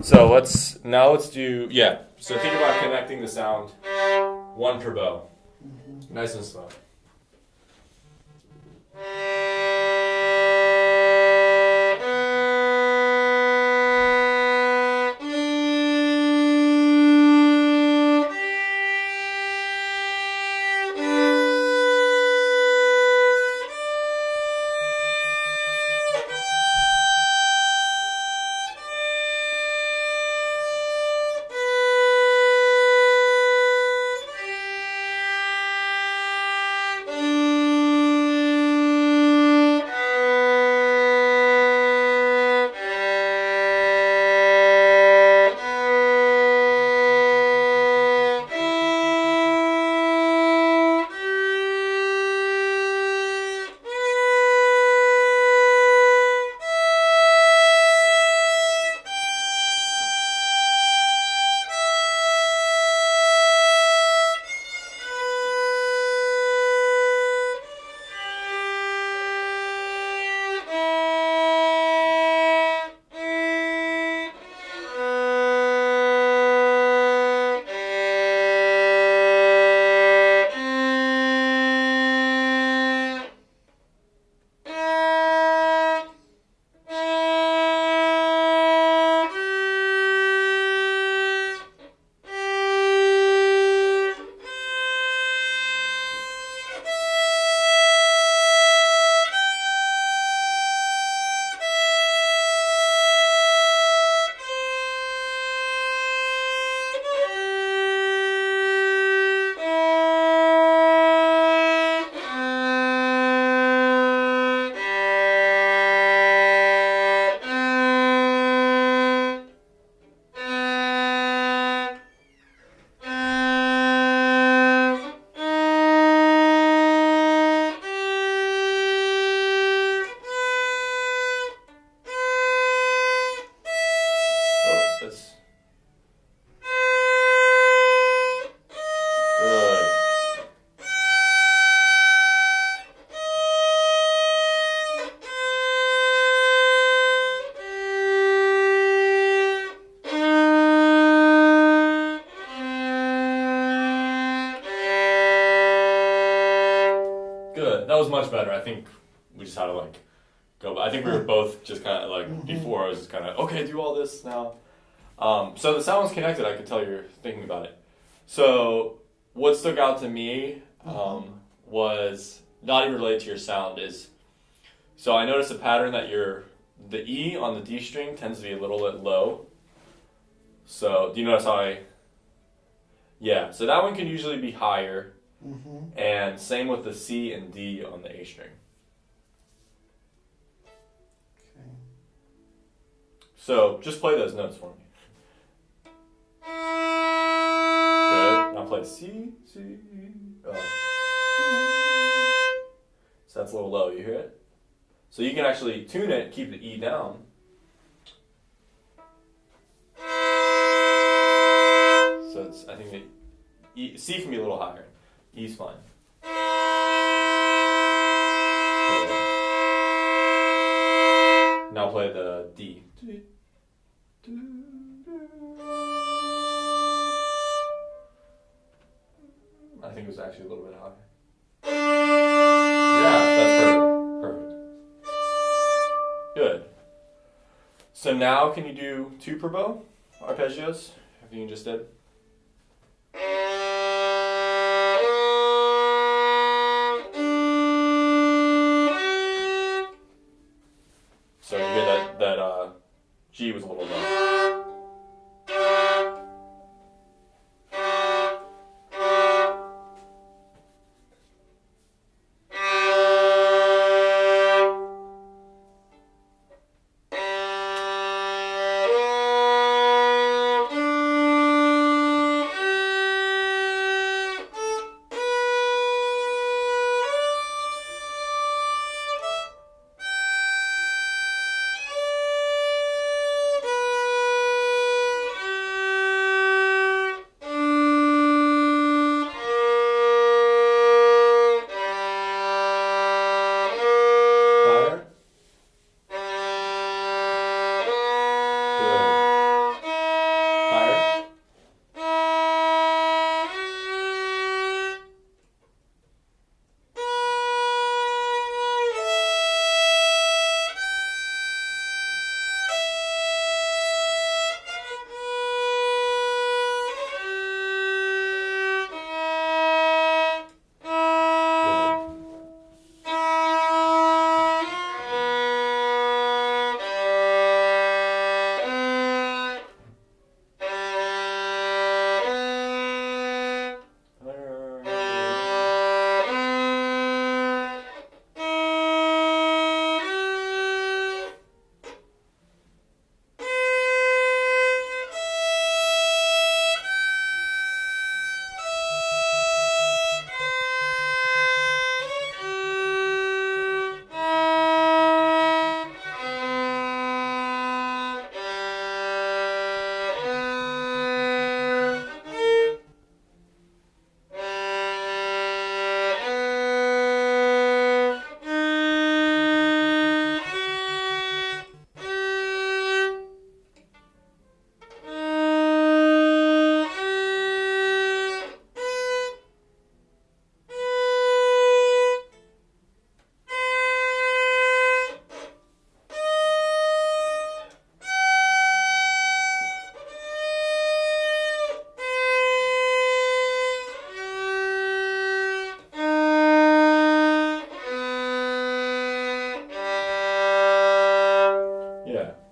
So let's do, yeah. So think about connecting the sound one per bow. Nice and slow. Good. That was much better. I think we just had to like go. I think we were both just kind of like before. I was just kind of okay. Do all this now. So the sound was connected. I could tell you're thinking about it. So what stuck out to me was not even related to your sound. So I noticed a pattern that the E on the D string tends to be a little bit low. So do you notice how yeah. So that one can usually be higher. And same with the C and D on the A string. Okay. So just play those notes for me. Good. Now play C, C. So that's a little low. You hear it? So you can actually tune it, keep the E down. So I think C can be a little higher. E's fine. Now play the D. I think it was actually a little bit higher. Yeah, that's perfect. Perfect. Good. So now can you do 2 per bow arpeggios? If you just did. So you hear that G was a little low.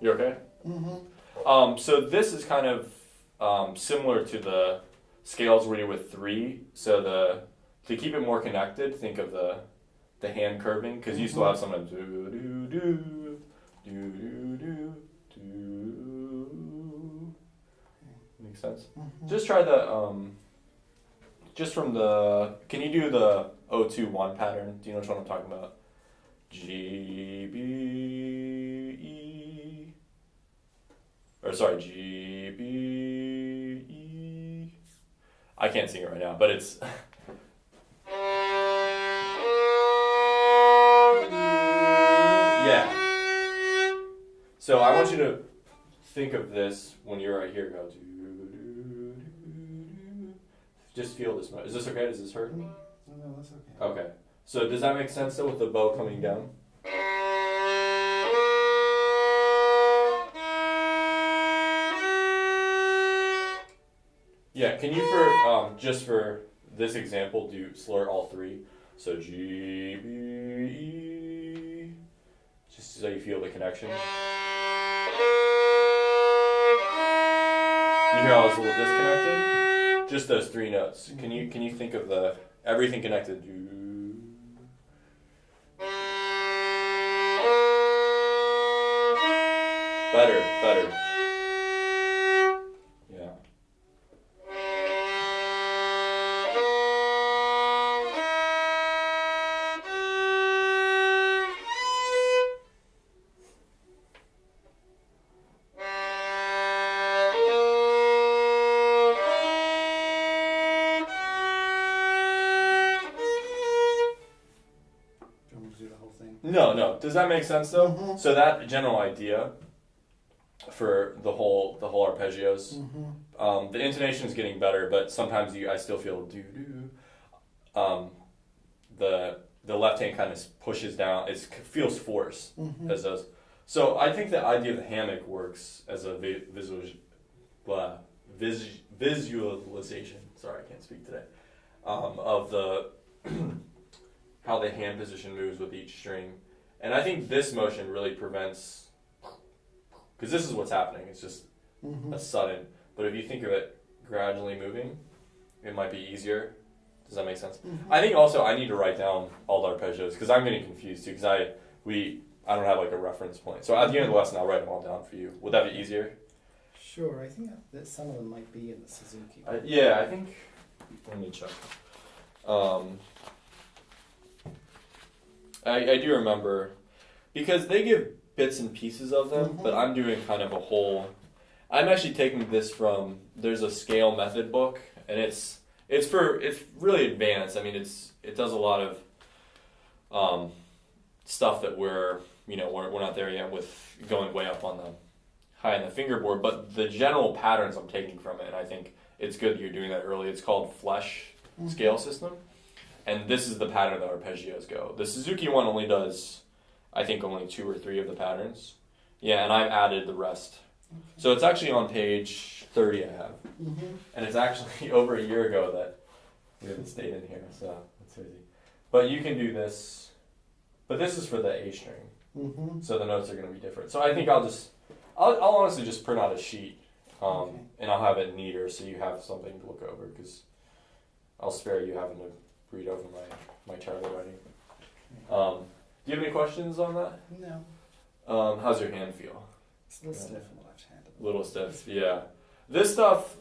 Yeah. You okay? So this is kind of similar to the scales where you're with 3. So to keep it more connected, think of the hand curving, because you still have sometimes do do do do do do do. Makes sense. Just try the just from the. Can you do the 0-2-1 pattern? Do you know which one I'm talking about? G B E. Or sorry, G B E. I can't sing it right now, but it's. Yeah. So I want you to think of this when you're right here. Go. Just feel this. Is this okay? Does this hurt? No, that's okay. Okay. So does that make sense though with the bow coming down? Yeah. Can you just for this example slur all 3? So G B E. Just so you feel the connection. You hear how it's a little disconnected? Just those 3 notes. Can you think of everything connected? Better. Yeah. No. Does that make sense though? So that general idea for the whole arpeggios, the intonation is getting better, but sometimes I still feel do do. The left hand kind of pushes down. It feels forced as those. So I think the idea of the hammock works as a visualization. Sorry, I can't speak today. Of the how the hand position moves with each string. And I think this motion really prevents, because this is what's happening, it's just a sudden, but if you think of it gradually moving, it might be easier. Does that make sense? I think also I need to write down all the arpeggios, because I'm getting confused too, because I don't have like a reference point. So at the end of the lesson, I'll write them all down for you. Would that be easier? Sure, I think that some of them might be in the Suzuki. Yeah, I think, let me check. I do remember, because they give bits and pieces of them, but I'm doing kind of a whole. I'm actually taking this from. There's a scale method book, and it's really advanced. I mean, it does a lot of stuff that we're not there yet with going way up on the high in the fingerboard, but the general patterns I'm taking from it, and I think it's good that you're doing that early. It's called Flesh scale system. And this is the pattern that arpeggios go. The Suzuki one only does, I think, only 2 or 3 of the patterns. Yeah, and I've added the rest. So it's actually on page 30 I have. And it's actually over a year ago that we haven't stayed in here, so that's crazy. But you can do this, but this is for the A string. So the notes are going to be different. So I think I'll honestly just print out a sheet, and I'll have it neater so you have something to look over, because I'll spare you having to read over my Charlie writing. Do you have any questions on that? No. How's your hand feel? It's a little stiff in the left hand. A little stiff, yeah. This stuff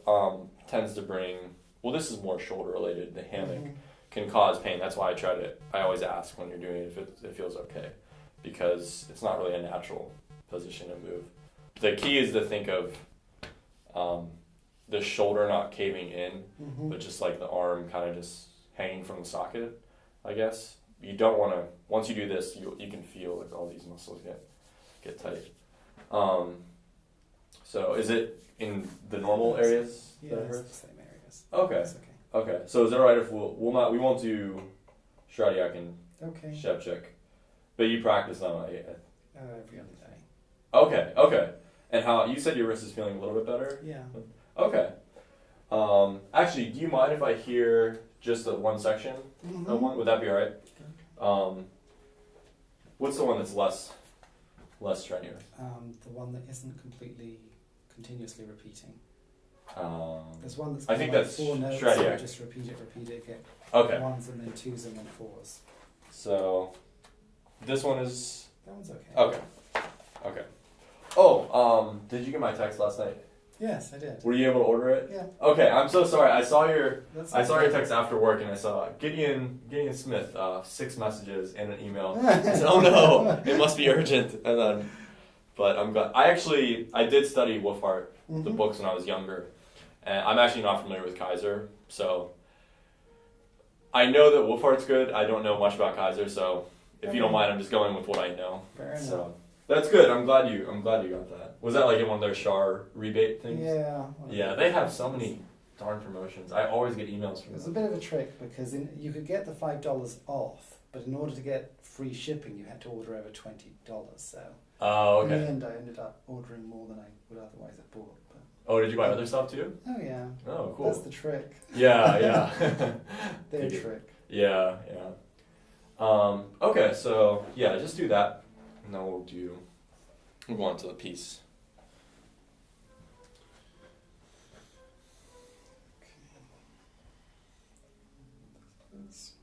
tends to bring, well, this is more shoulder related. The hammock can cause pain. That's why I always ask when you're doing it if it feels okay, because it's not really a natural position to move. The key is to think of the shoulder not caving in, but just like the arm kind of just hanging from the socket, I guess. You don't want to, once you do this, you can feel like all these muscles get tight. So is it in the normal areas that it hurts? It's the same areas. Okay. It's okay. Okay. So is it alright if we won't do Stradiak and Shevchik, but you practice them every other day. Okay. And how you said your wrist is feeling a little bit better? Yeah. Okay. Actually, do you mind if I hear just the one section of one? Would that be alright? What's the one that's less less strenuous? The one that isn't completely continuously repeating. There's one that's I think like that's 4 notes, Stradiak. so you just repeat it, get Okay. 1s and then 2s and then 4s. So this one is That one's okay. okay. Okay. Oh, did you get my text last night? Yes, I did. Were you able to order it? Yeah. Okay, I'm so sorry. I saw your That's your text after work, and I saw Gideon Smith, 6 messages and an email. I said, "Oh no, it must be urgent." And then, but I'm glad. I did study Wolfhart, the books, when I was younger, and I'm actually not familiar with Kaiser, so I know that Wolfhart's good. I don't know much about Kaiser, so if you don't mind, I'm just going with what I know. Fair enough. So that's good. I'm glad you got that. Was that like in one of their Char rebate things? Yeah. Yeah, they have so many darn promotions. I always get emails from It was a them. bit of a trick because you could get the $5 off, but in order to get free shipping, you had to order over $20. So Oh, in the okay. end, I ended up ordering more than I would otherwise have bought. But, Oh, did you buy other stuff too? oh yeah, Oh, cool. that's the trick. Yeah, yeah. Their trick. Yeah, yeah. Okay, so yeah, just do that, and then we'll go on to the piece. It's-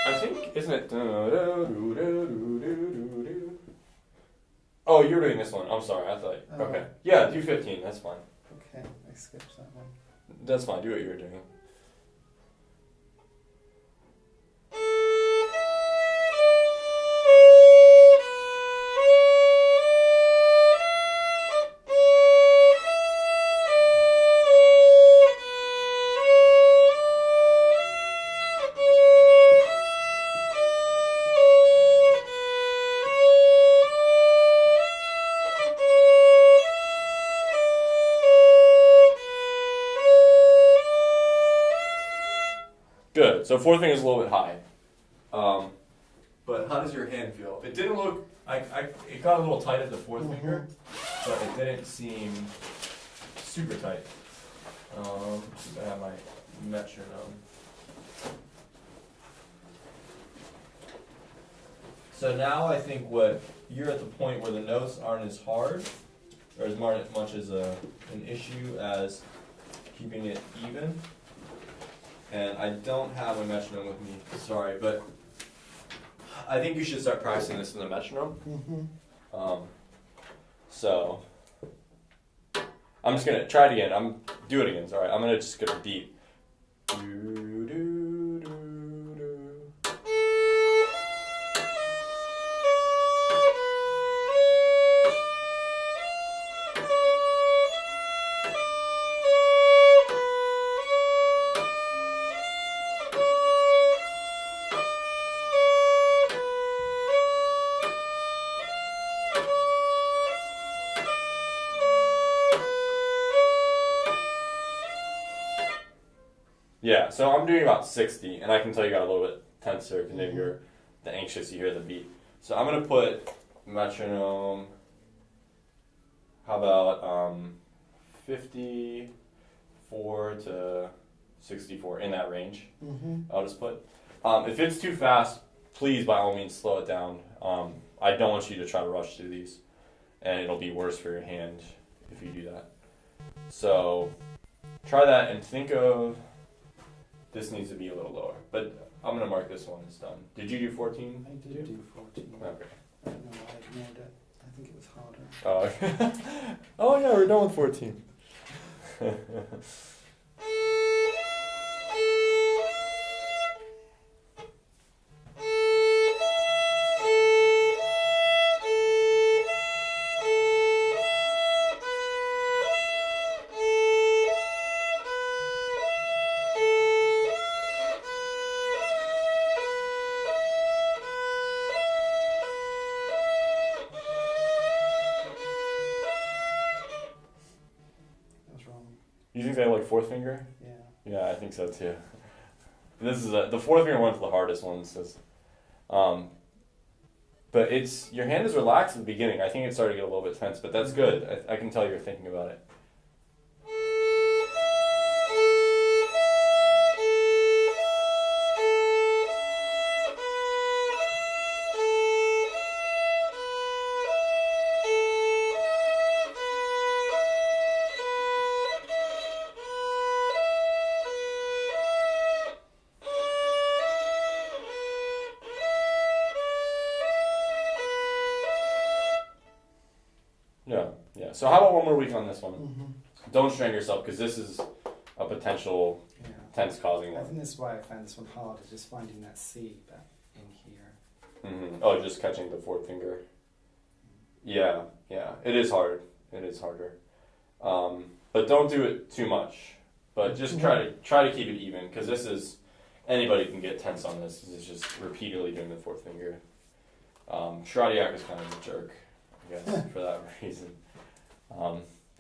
I think, isn't it? Oh, you're doing this one. I'm sorry. I thought. Oh. Okay. Yeah, do 15. That's fine. Okay, I skipped that one. That's fine. Do what you were doing. Good. So fourth finger is a little bit high. But how does your hand feel? It didn't look. It got a little tight at the fourth finger, but it didn't seem super tight. I have my metronome. So now I think you're at the point where the notes aren't as hard or as much as an issue as keeping it even. And I don't have a metronome with me, sorry, but I think you should start practicing this in the metronome. So I'm just gonna try it again. Do it again. Sorry, I'm just gonna beat. Yeah, so I'm doing about 60, and I can tell you got a little bit tenser because maybe you're the anxious, you hear the beat. So I'm going to put metronome, how about 54 to 64, in that range. I'll just put. If it's too fast, please by all means slow it down. I don't want you to try to rush through these, and it'll be worse for your hand if you do that. So try that and think of. This needs to be a little lower, but I'm going to mark this one as done. Did you do 14? I did do 14. Okay. I don't know why I ignored it. I think it was harder. Oh, okay. Oh yeah, we're done with 14. You think they have like fourth finger? Yeah. Yeah, I think so too. This is the fourth finger one's the hardest one. But it's your hand is relaxed at the beginning. I think it's starting to get a little bit tense, but that's good. I can tell you're thinking about it. Yeah, yeah. So how about one more week on this one? Mm-hmm. Don't strain yourself because this is a potential tense causing I one. think this is why I found this one hard, is just finding that C back in here. Mm-hmm. Oh, just catching the fourth finger. Yeah, yeah. It is hard. It is harder. But don't do it too much. But just try to keep it even because this is anybody can get tense on this. This is just repeatedly doing the fourth finger. Stradiak is kind of a jerk, I guess, for that reason.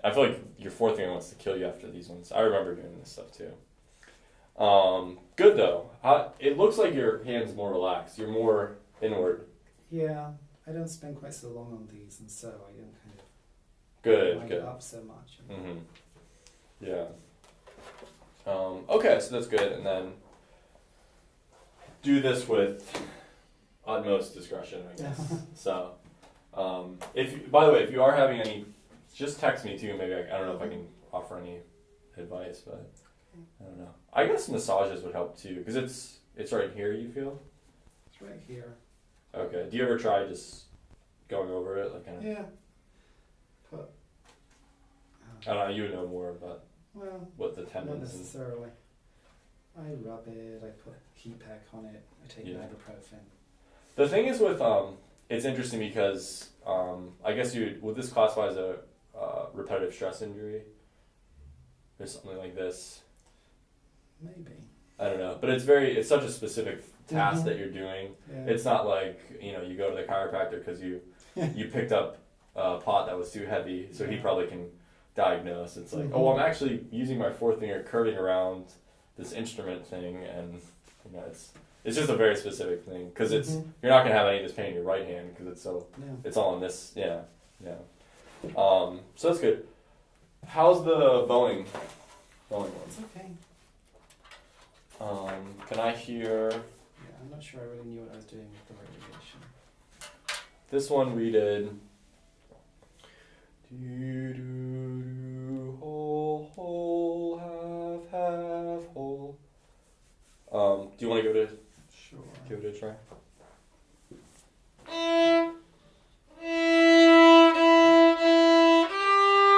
I feel like your fourth finger wants to kill you after these ones. I remember doing this stuff too. Good though. It looks like your hand's more relaxed. You're more inward. Yeah, I don't spend quite so long on these, and so I don't kind of Good. it up so much. Mm-hmm. Yeah. Okay, so that's good, and then do this with utmost discretion, I guess. So, by the way, if you are having any, just text me too. Maybe I don't know if I can offer any advice, but I don't know. I guess massages would help too, because it's right here. You feel? It's right here. Okay. Do you ever try just going over it, like kind of? Yeah. I don't know. You would know more about what the not tendons. necessarily. I rub it. I put heat pack on it. I take ibuprofen. The thing is with it's interesting because I guess would this classify as a repetitive stress injury or something like this? Maybe. I don't know, but it's such a specific task that you're doing. Yeah. It's not like you go to the chiropractor because you picked up a pot that was too heavy, so he probably can diagnose. It's like, oh, I'm actually using my fourth finger curving around this instrument thing, and it's just a very specific thing because you're not gonna have any of this pain in your right hand because it's all in this. Yeah. So that's good. How's the bowing one? It's okay. Can I hear? Yeah, I'm not sure I really knew what I was doing with the variation. This one we did. Do do do whole whole half whole. Do you want to give it a try?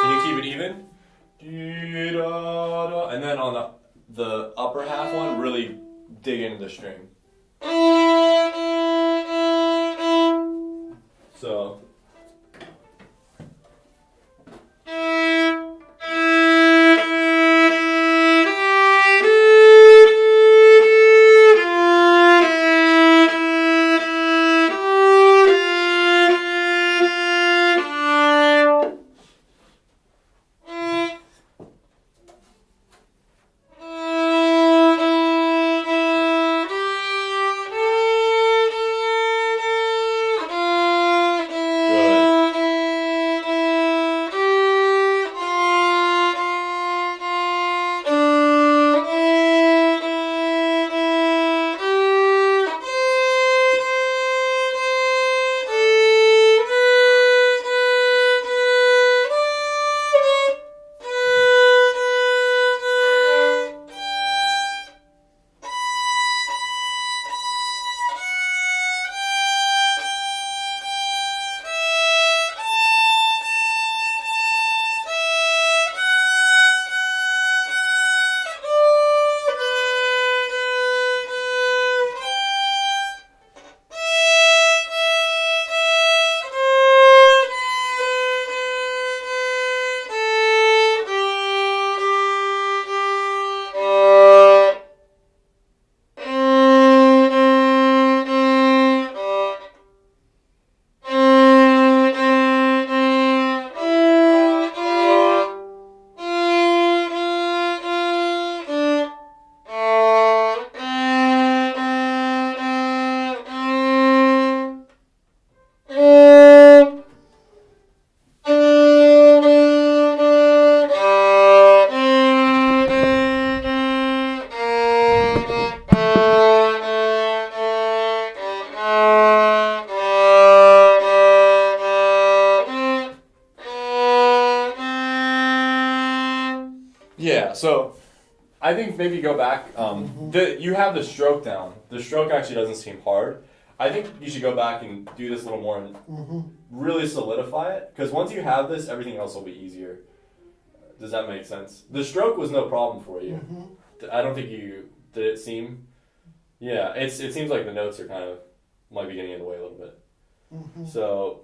Can you keep it even? And then on the upper half one, really dig into the string. So. Yeah, so I think maybe go back. You have the stroke down. The stroke actually doesn't seem hard. I think you should go back and do this a little more and really solidify it. Because once you have this, everything else will be easier. Does that make sense? The stroke was no problem for you. I don't think you... Did it seem... Yeah, it seems like the notes are kind of... Might be getting in the way a little bit. So,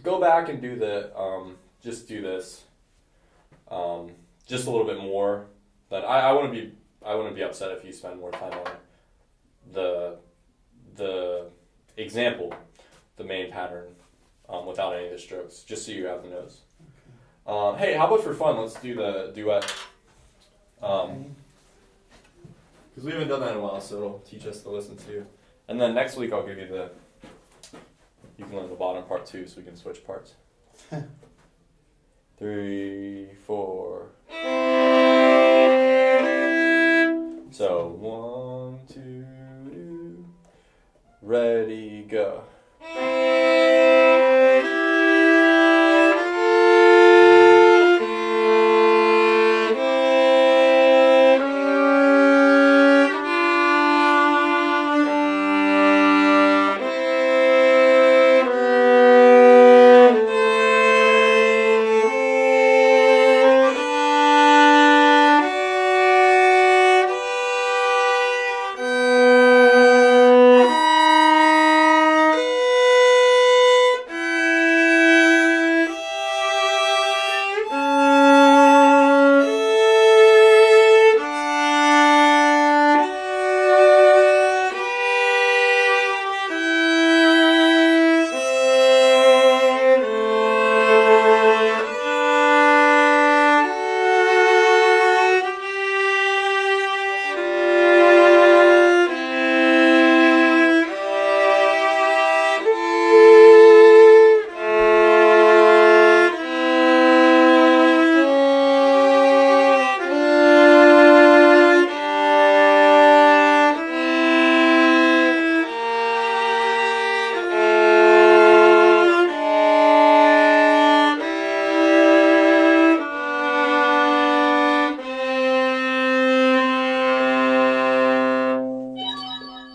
go back and do the... just do this. Just a little bit more. Than I wouldn't be upset if you spend more time on the example, the main pattern, without any of the strokes, just so you have the notes. Hey, how about for fun? Let's do the duet. Because we haven't done that in a while, so it'll teach us to listen to. And then next week I'll give you the. You can learn the bottom part too, so we can switch parts. 3, 4. So 1, 2, ready, go.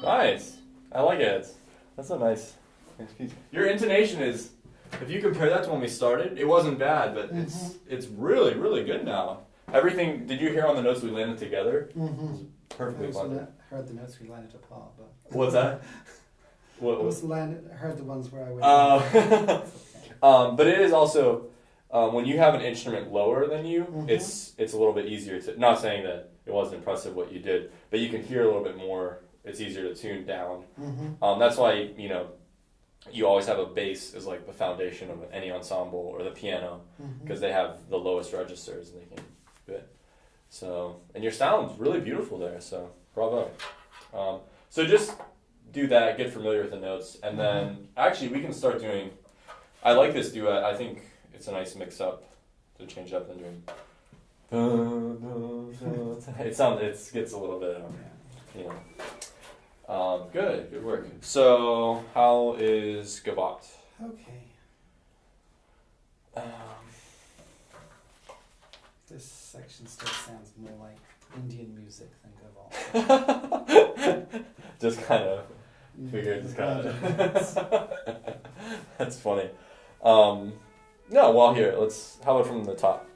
Nice. I like it. That's a nice piece. Your intonation is, if you compare that to when we started, it wasn't bad, but it's really, really good now. Everything, did you hear on the notes we landed together? It's perfectly blended. I heard the notes we landed apart, but... What's that? What was heard the ones where I went... But it is also, when you have an instrument lower than you, it's a little bit easier to, not saying that it wasn't impressive what you did, but you can hear a little bit more. It's easier to tune down. That's why, you always have a bass as like the foundation of any ensemble or the piano, because they have the lowest registers and they can do it. So, and your sound's really beautiful there, so bravo. So just do that, get familiar with the notes, and then actually we can start doing, I like this duet. I think it's a nice mix up to change up and doing. It gets a little bit, good work. So, how is Gavotte? Okay. This section still sounds more like Indian music than Gavotte. Just kind of figured, That's funny. No, well, here, how about from the top?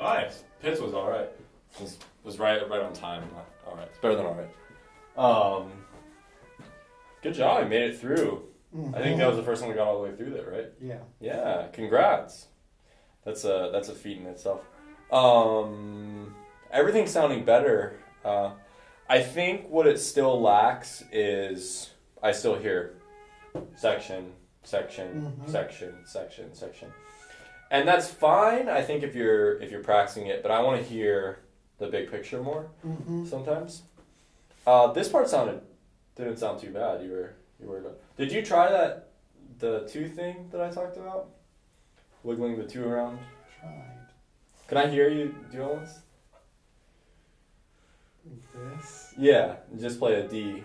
Nice. Pitts was all right. Was right on time. All right. It's better than all right. Good job. You made it through. Mm-hmm. I think that was the first one we got all the way through there, right? Yeah. Yeah. Congrats. That's a feat in itself. Everything's sounding better. I think what it still lacks is I still hear section, and that's fine. I think if you're practicing it, but I want to hear the big picture more sometimes. This part didn't sound too bad. You were worried about. Did you try the two thing that I talked about? Wiggling the two around. Tried. Can I hear you do all this? This. Yeah, just play a D.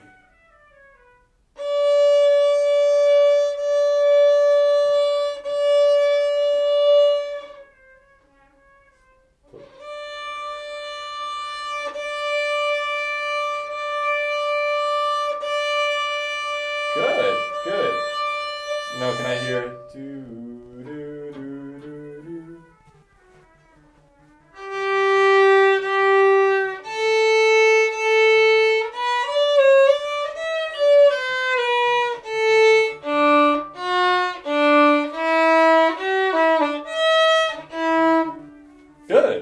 Good. Now can I hear do do do do do?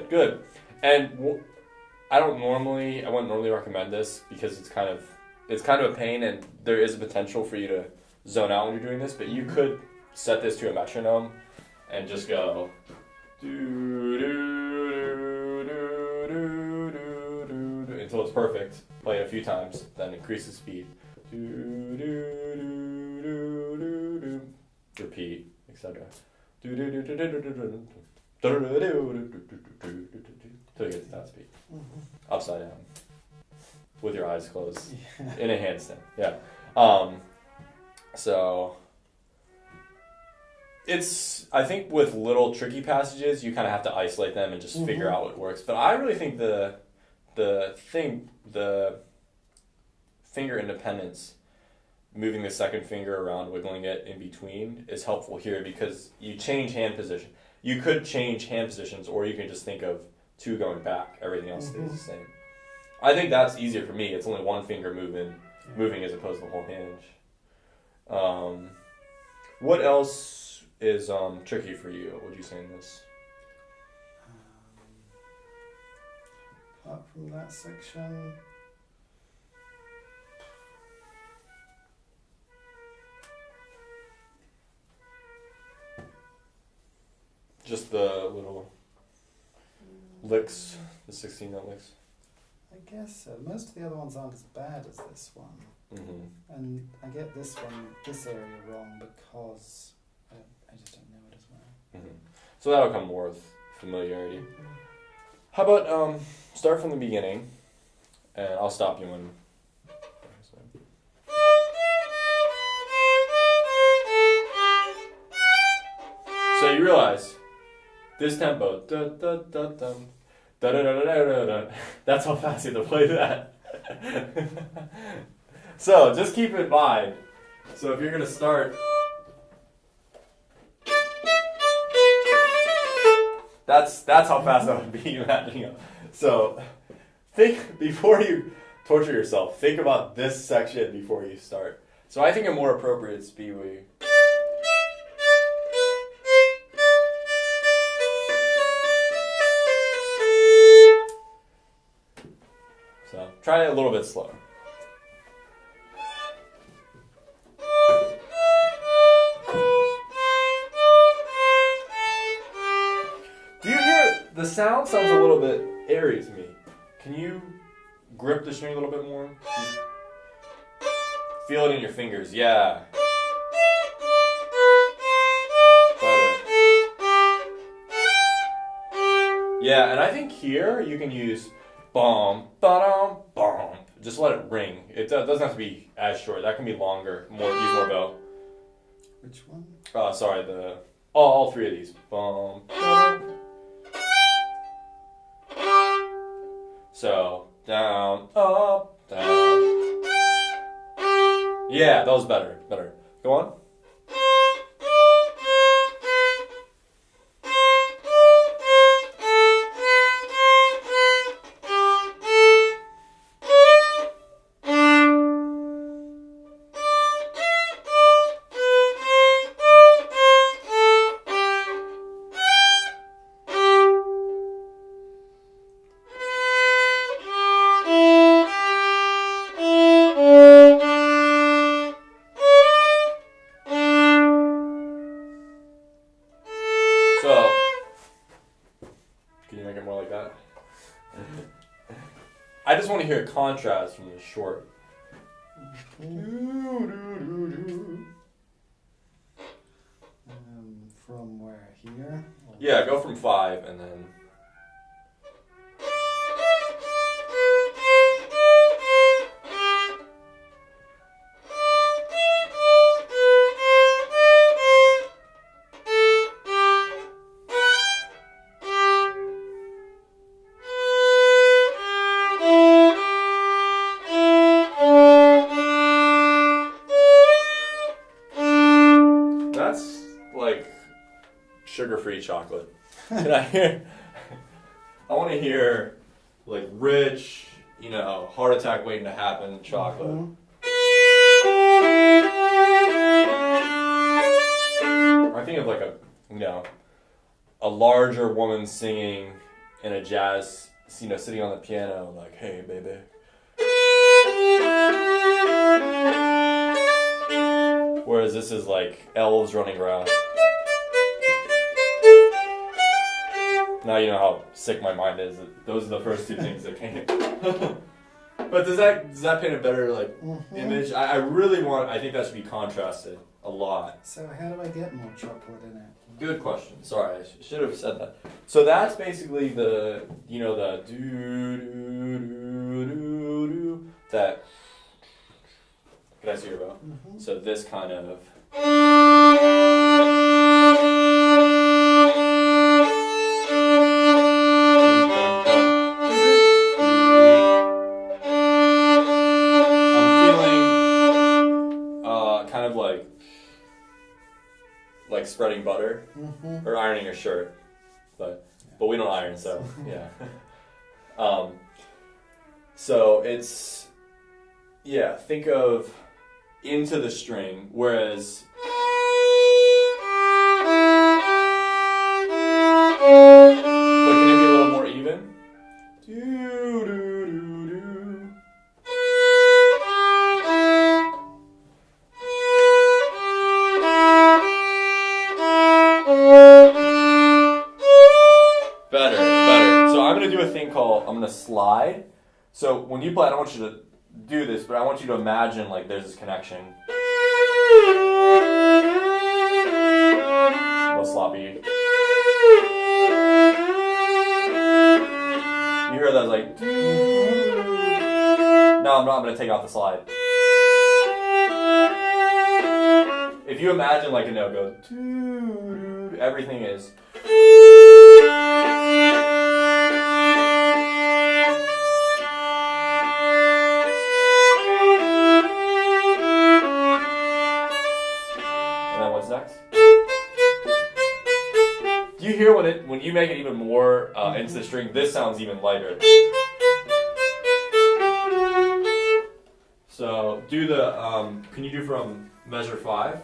Good. And I wouldn't normally recommend this because it's kind of a pain, and there is a potential for you to zone out when you're doing this, but you could set this to a metronome and just go do do do do do do until it's perfect. Play it a few times, then increase the speed. Do do do do do do. Repeat, etc. Do do do do do do do do. Till you get to that speed. Upside down. With your eyes closed. Yeah. In a handstand. Yeah. So I think with little tricky passages, you kind of have to isolate them and just figure out what works. But I really think the finger independence, moving the second finger around, wiggling it in between, is helpful here because you change hand position. You could change hand positions, or you can just think of two going back. Everything else stays the same. I think that's easier for me. It's only one finger moving as opposed to the whole hand. What else is tricky for you, would you say, in this? Apart from that section, just the little licks, the 16-note licks. I guess so. Most of the other ones aren't as bad as this one. And I get this area wrong because I just don't know it as well. So that'll come more with familiarity. How about start from the beginning, and I'll stop you when. So you realize this tempo, da da da dum, da da da da da da. That's how fast you have to play that. So just keep it in mind. So if you're gonna start, that's how fast that would be. Imagining. So think before you torture yourself. Think about this section before you start. So I think a more appropriate speed would be. So try it a little bit slower. The sound sounds a little bit airy to me. Can you grip the string a little bit more? Feel it in your fingers, yeah. Better. Yeah, and I think here you can use bum, ba-dum, bum. Just let it ring. It doesn't have to be as short. That can be longer. Use more bow. Which one? Sorry, all three of these. Bum, ba-dum. So, down, up, down. Yeah, that was better. Go on. I just want to hear a contrast from the short. From where? Here? Yeah, go from 5 and then. That's like sugar-free chocolate. Can I hear? I want to hear like rich, you know, heart attack waiting to happen chocolate. I think of like a, you know, a larger woman singing in a jazz, you know, sitting on the piano like, "Hey, baby." Whereas this is like elves running around. Now you know how sick my mind is. Those are the first two things that came. But does that paint a better like image? I really want. I think that should be contrasted a lot. So how do I get more chocolate in it? Good question. Sorry, I should have said that. So that's basically the, you know, the do do do do do that. Can I see your bow? So this kind of. Like spreading butter or ironing your shirt, but we don't iron, so yeah. So it's, yeah, think of into the string, whereas but can it be a little more even? Do do do do. Better. So I'm going to do a thing called, I'm going to slide. So when you play, I don't want you to do this, but I want you to imagine like there's this connection. A little sloppy. You hear that like. No, I'm not. I'm going to take off the slide. If you imagine like a note goes, everything is. Next. Do you hear when you make it even more into the string? This sounds even lighter. So do the. Can you do from measure 5?